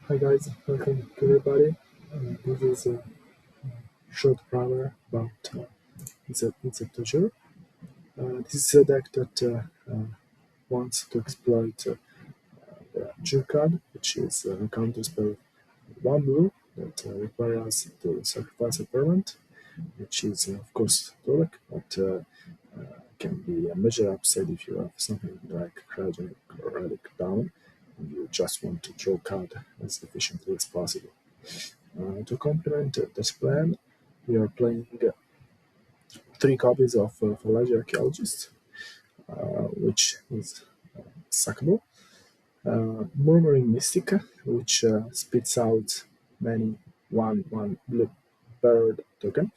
Hi guys, welcome to everybody. This is a short primer about Izzet abjure. This is a deck that wants to exploit the abjure card, which is a counter spell 1 blue that requires us to sacrifice a permanent, which is of course Torek, but can be a major upside if you have something like Cryogenic or Relic down and you just want to draw card as efficiently as possible. To complement this plan, we are playing three copies of Fallacy Archaeologist, which is sackable. Murmuring Mystic, which spits out many one blue bird token,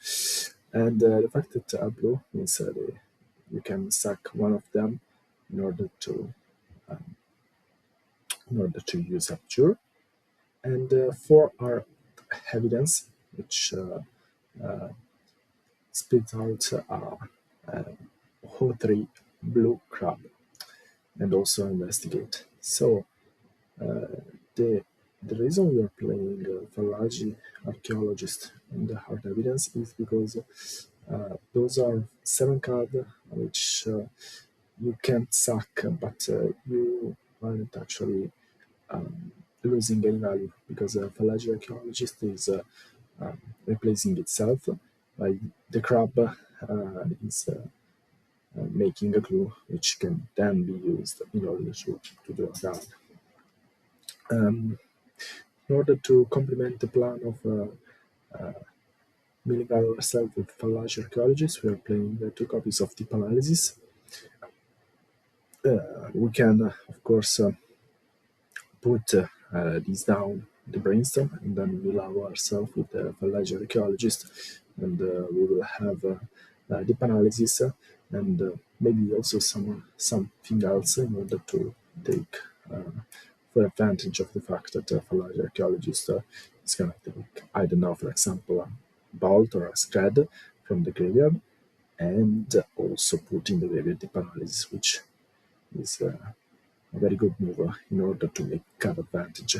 and the fact that blue means you can sack one of them in order to um, use Abjure, and four are evidence, which uh, spits out uh, O3 blue crab and also investigate. So the the reason we are playing Fallacy Archaeologist and the Hard Evidence is because those are seven cards which you can't sack, but you aren't actually losing any value because Fallacy Archaeologist is replacing itself by the crab is making a clue which can then be used in order to draw down. In order to complement the plan of milling ourselves with Fallacy Archaeologists, we are playing two copies of Deep Analysis. We can, of course, put these down the brainstorm and then we'll allow ourselves with the Fallacy Archaeologist and we will have Deep Analysis and maybe also something else in order to take full advantage of the fact that Fallacy Archaeologist is going to take, I don't know, for example, a bolt or a scred from the graveyard and also put in the graveyard Deep Analysis, which is a very good move in order to make card advantage.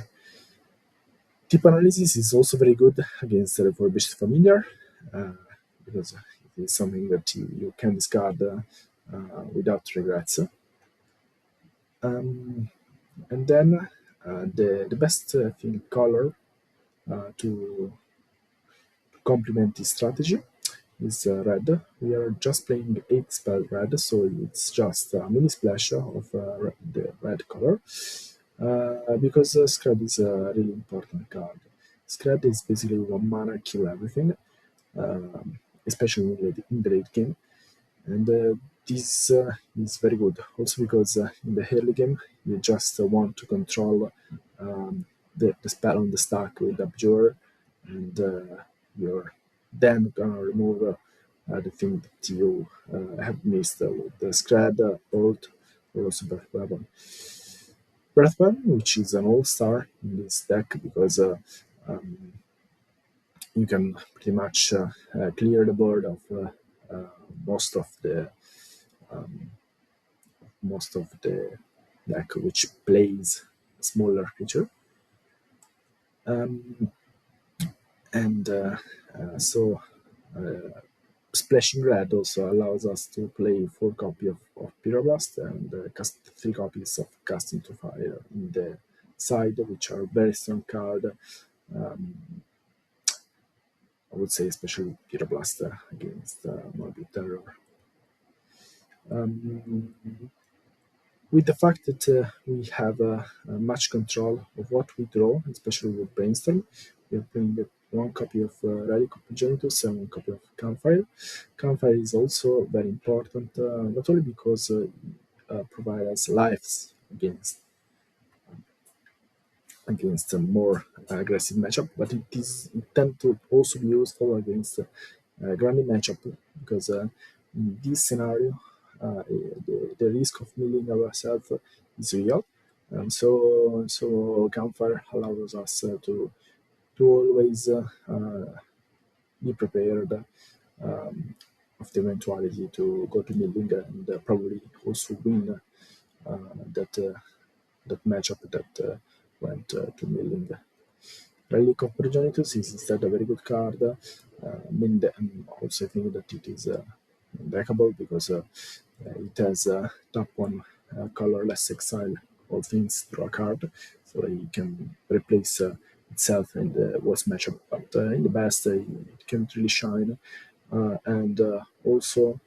Deep Analysis is also very good against the Refurbished Familiar because it is something that you can discard without regrets. And then the best thing color to complement this strategy is red. We are just playing 8 spell red, so it's just a mini splash of the red color. Because Scred is a really important card. Scred is basically 1 mana, kill everything, especially in the late game. And this is very good, also because in the early game you just want to control the spell on the stack with Abjure, and you're then gonna remove the thing that you have missed with the Scred, Bolt, or also Breath Weapon. Breath Weapon, which is an all-star in this deck because um, you can pretty much clear the board of most of the um, deck which plays a smaller creature. Um, and so splashing red also allows us to play 4 copies of Pyroblast and cast 3 copies of Casting to Fire in the side, which are very strong card. I would say especially Pyroblast against Morbid Terror. Um, with the fact that we have much control of what we draw, especially with Brainstorm, we are playing 1 copy of Relic of Progenitus and 1 copy of Campfire. Campfire is also very important, not only because it provides us lives against a more aggressive matchup, but it tends to also be useful against grinding matchup because in this scenario the risk of milling ourselves is real, and so Campfire allows us to always be prepared of the eventuality to go to milling and probably also win that that matchup that went to milling. Relic of Progenitus is instead a very good card. Also, I think that it is deckable because it has tap one colorless exile all things through a card, so it can replace itself in the worst matchup. But in the best, it can't really shine. And also,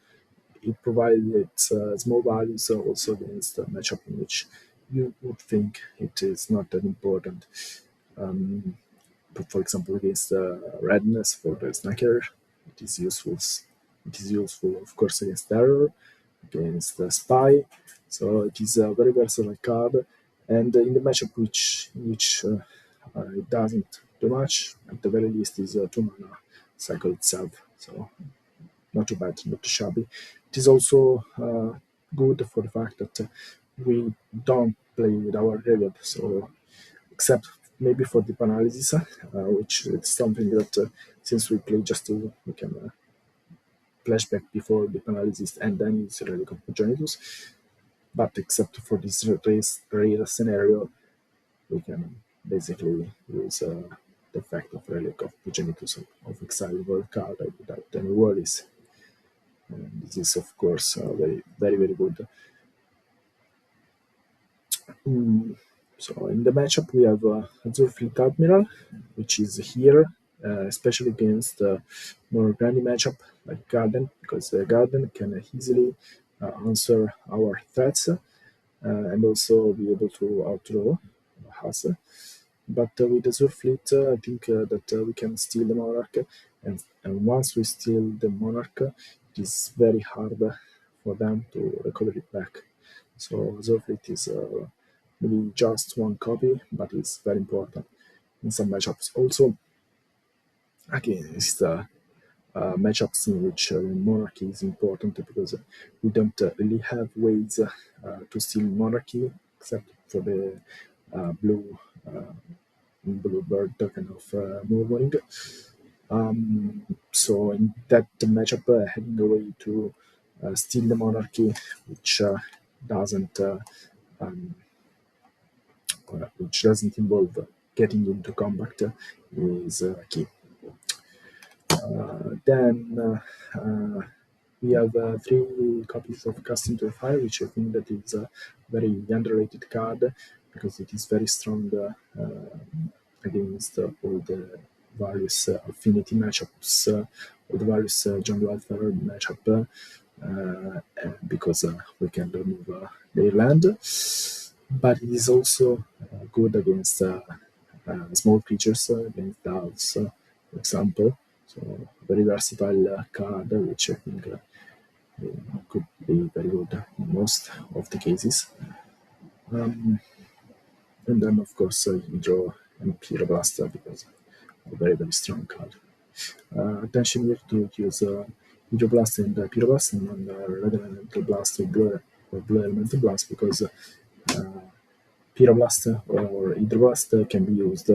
it provides its small values also against a matchup in which you would think it is not that important. Um, but for example, against redness for the snacker, it is useful. It is useful, of course, against terror, against spy. So it is a very versatile card. And in the matchup in which it doesn't do much, at the very least, is a 2 mana cycle itself. So not too bad, not too shabby. It is also good for the fact that we don't play with our graveyard, so except maybe for deep analysis, which is something that since we play just two, we can flashback before deep analysis and then use Relic of Progenitus. But except for this rare scenario, we can basically use the effect of Relic of Progenitus of Exile World card without any worries. And this is, of course, very good. Mm, So in the matchup, we have Azure Fleet Admiral, which is here, especially against more grindy matchup like Garden, because the Garden can easily answer our threats and also be able to outdraw us. But with Azure Fleet, I think that we can steal the Monarch, and once we steal the Monarch, it is very hard for them to recover it back. So Azure Fleet is maybe just one copy, but it's very important in some matchups. Also, against matchups in which monarchy is important because we don't really have ways to steal monarchy except for the blue bird kind of moving. So in that matchup, having a way to steal the monarchy, which doesn't um, which doesn't involve getting into combat, is key. Then we have 3 copies of Casting to the Fire, which I think that is a very underrated card because it is very strong against all the various affinity matchups, all the various jungle welfare matchup, because we can remove their land. But it is also good against small creatures, against dogs, for example. So very versatile card, which I think could be very good in most of the cases. And then, of course, you draw an Pyroblast because a very strong card. Attention here to use Hydroblast and Pyroblast and Red Elemental Blast or Blue Elemental Blast because Pyroblast or Hydroblast can be used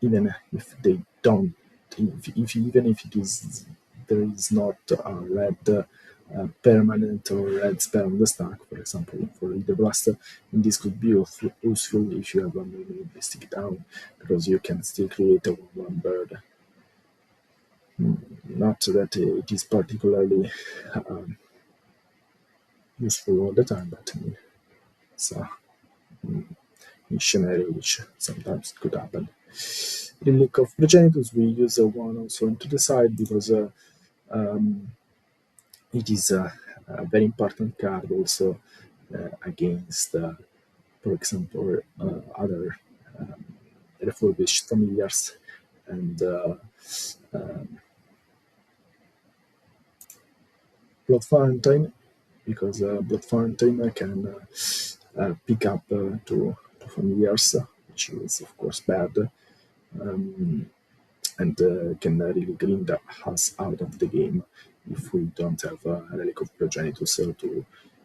even if they don't, even if it is there is not a red permanent or red spell on the stack, for example, for the blaster, and this could be useful if you have a maybe stick down because you can still create a one bird. Not that it is particularly useful all the time, but it's a scenario which sometimes could happen. Relic of Progenitus, we use one also into the side because um, it is a very important card also against, for example, other refurbished familiars and Blood Fountain, because Blood Fountain can pick up to familiars, which is of course bad, and can really grind us out of the game if we don't have a Relic of Progenitus to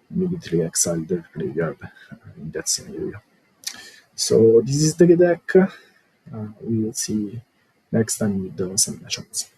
immediately exile the graveyard in that scenario. So this is the deck. We will see next time with some matchups.